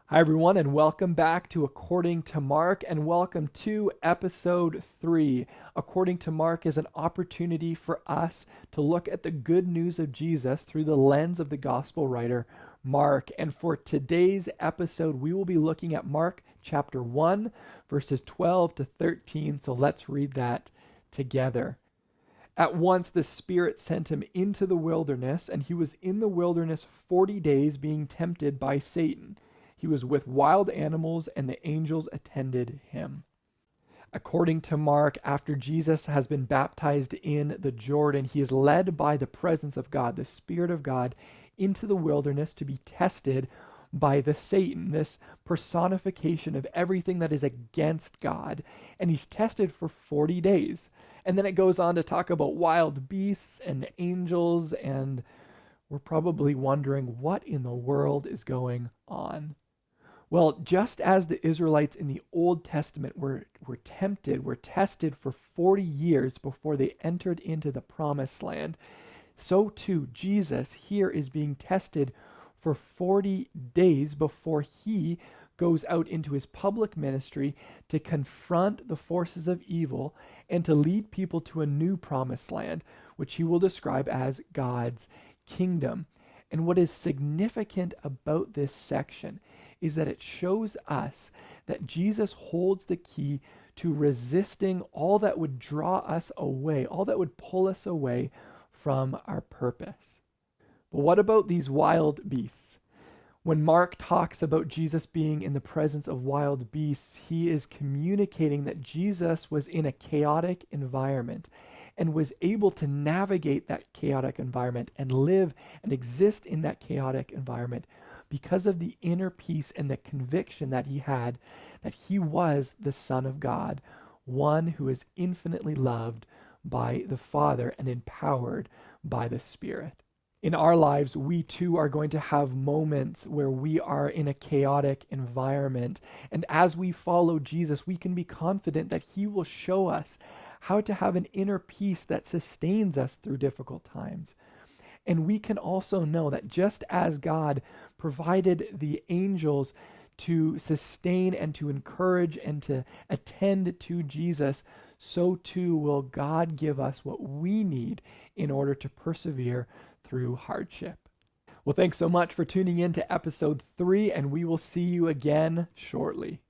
Hi, everyone, and welcome back to According to Mark, and welcome to episode 3. According to Mark is an opportunity for us to look at the good news of Jesus through the lens of the gospel writer Mark. And for today's episode, we will be looking at Mark chapter 1, verses 12 to 13. So let's read that together. At once the Spirit sent him into the wilderness, and he was in the wilderness 40 days being tempted by Satan. He was with wild animals, and the angels attended him. According to Mark, after Jesus has been baptized in the Jordan, he is led by the presence of God, the Spirit of God, into the wilderness to be tested by the Satan, this personification of everything that is against God. And he's tested for 40 days. And then it goes on to talk about wild beasts and angels, and we're probably wondering what in the world is going on. Well, just as the Israelites in the Old Testament were tested for 40 years before they entered into the promised land, so too Jesus here is being tested for 40 days before he goes out into his public ministry to confront the forces of evil and to lead people to a new promised land, which he will describe as God's kingdom. And what is significant about this section is that it shows us that Jesus holds the key to resisting all that would draw us away, all that would pull us away from our purpose. But what about these wild beasts? When Mark talks about Jesus being in the presence of wild beasts, he is communicating that Jesus was in a chaotic environment and was able to navigate that chaotic environment and live and exist in that chaotic environment because of the inner peace and the conviction that he had that he was the Son of God, one who is infinitely loved by the Father and empowered by the Spirit. In our lives, we too are going to have moments where we are in a chaotic environment. And as we follow Jesus, we can be confident that he will show us how to have an inner peace that sustains us through difficult times. And we can also know that just as God provided the angels to sustain and to encourage and to attend to Jesus, so too will God give us what we need in order to persevere through hardship. Well, thanks so much for tuning in to episode 3, and we will see you again shortly.